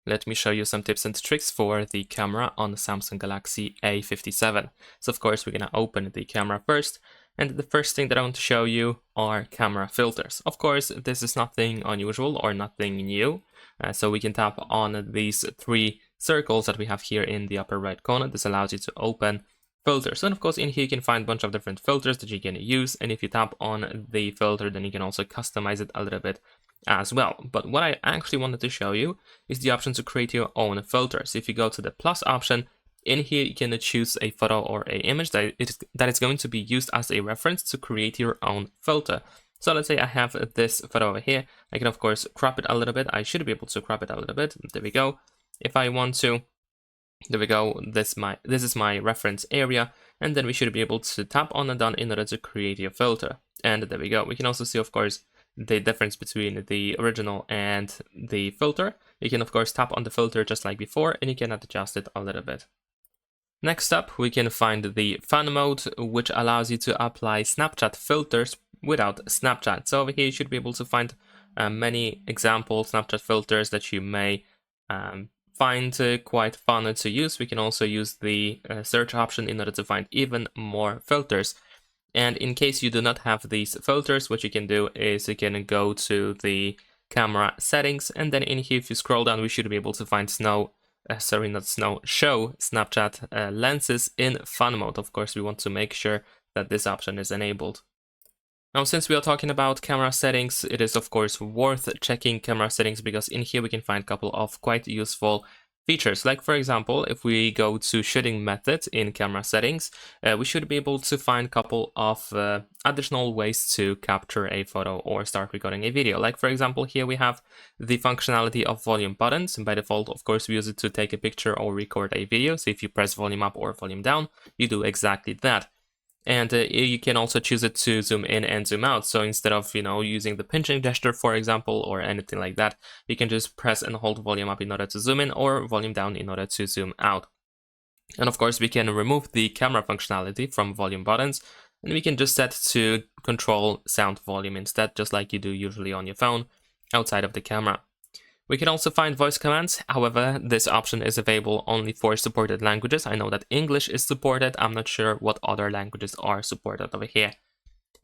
let me show you some tips and tricks for the camera on the Samsung Galaxy A57. So of course, we're gonna open the camera first, and the first thing that I want to show you are camera filters. Of course, this is nothing unusual or nothing new. So we can tap on these three circles that we have here in the upper right corner. This allows you to open filters. And of course, in here you can find a bunch of different filters that you can use. And if you tap on the filter, then you can also customize it a little bit as well. But what I actually wanted to show you is the option to create your own filters. If you go to the plus option, in here you can choose a photo or an image that is going to be used as a reference to create your own filter. So let's say I have this photo over here. I can of course crop it a little bit. I should be able to crop it a little bit. There we go. If I want to, there we go. This is my reference area, and then we should be able to tap on and done in order to create your filter. And there we go. We can also see, of course, the difference between the original and the filter. You can of course tap on the filter just like before, and you can adjust it a little bit. Next up, we can find the fun mode, which allows you to apply Snapchat filters without Snapchat. So over here you should be able to find many example Snapchat filters that you may find quite fun to use. We can also use the search option in order to find even more filters. And in case you do not have these filters, what you can do is you can go to the camera settings, and then in here, if you scroll down, we should be able to find show Snapchat lenses in fun mode. Of course, we want to make sure that this option is enabled. Now, since we are talking about camera settings, it is of course worth checking camera settings, because in here we can find a couple of quite useful features. Like for example, if we go to shooting method in camera settings, we should be able to find a couple of additional ways to capture a photo or start recording a video. Like for example, here we have the functionality of volume buttons, and by default, of course, we use it to take a picture or record a video. So if you press volume up or volume down, you do exactly that. And you can also choose it to zoom in and zoom out. So instead of, using the pinching gesture, for example, or anything like that, you can just press and hold volume up in order to zoom in, or volume down in order to zoom out. And of course, we can remove the camera functionality from volume buttons, and we can just set to control sound volume instead, just like you do usually on your phone outside of the camera. We can also find voice commands. However, this option is available only for supported languages. I know that English is supported. I'm not sure what other languages are supported over here.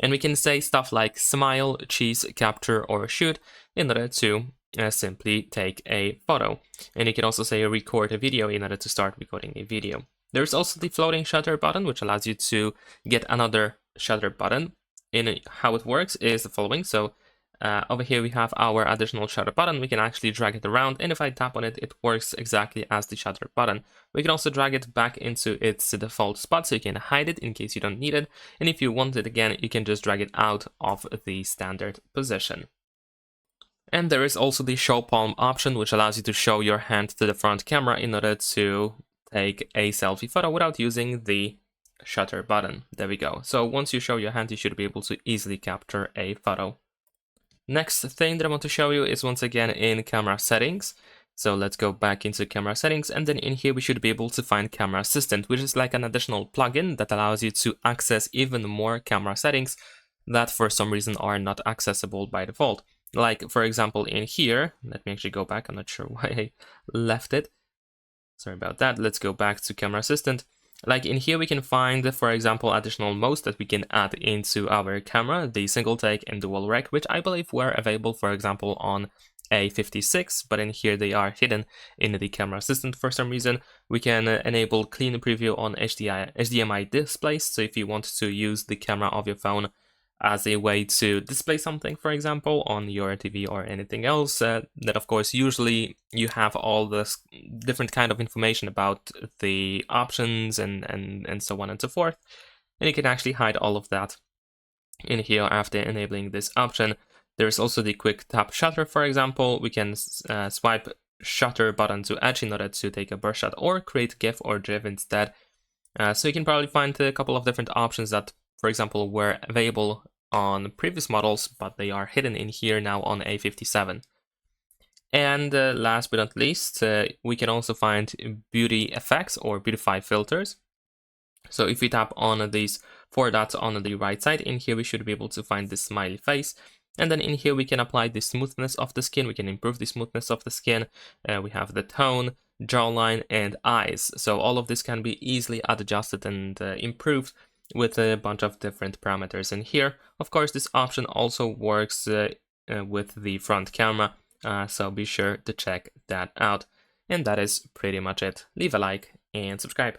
And we can say stuff like smile, cheese, capture, or shoot in order to simply take a photo. And you can also say record a video in order to start recording a video. There's also the floating shutter button, which allows you to get another shutter button. And how it works is the following. So over here we have our additional shutter button. We can actually drag it around, and if I tap on it, it works exactly as the shutter button. We can also drag it back into its default spot, so you can hide it in case you don't need it. And if you want it again, you can just drag it out of the standard position. And there is also the show palm option, which allows you to show your hand to the front camera in order to take a selfie photo without using the shutter button. There we go. So once you show your hand, you should be able to easily capture a photo. Next thing that I want to show you is once again in camera settings. So let's go back into camera settings, and then in here we should be able to find camera assistant, which is like an additional plugin that allows you to access even more camera settings that for some reason are not accessible by default. Like for example in here, let me actually go back, I'm not sure why I left it. Sorry about that. Let's go back to camera assistant. Like in here we can find, for example, additional modes that we can add into our camera, the single take and dual rec, which I believe were available, for example, on A56, but in here they are hidden in the camera assistant for some reason. We can enable clean preview on HDMI displays, so if you want to use the camera of your phone as a way to display something, for example, on your TV or anything else, that of course usually you have all this different kind of information about the options and so on and so forth, and you can actually hide all of that in here after enabling this option. There's also the quick tap shutter, for example. We can swipe shutter button to edge in order to take a burst shot or create GIF or GIF instead. So you can probably find a couple of different options that, for example, were available on previous models, but they are hidden in here now on A57. And last but not least, we can also find beauty effects or beautify filters. So if we tap on these four dots on the right side, in here we should be able to find this smiley face. And then in here we can apply the smoothness of the skin, we can improve the smoothness of the skin, we have the tone, jawline, and eyes. So all of this can be easily adjusted and improved with a bunch of different parameters in here. Of course, this option also works with the front camera, so be sure to check that out. And that is pretty much it. Leave a like and subscribe.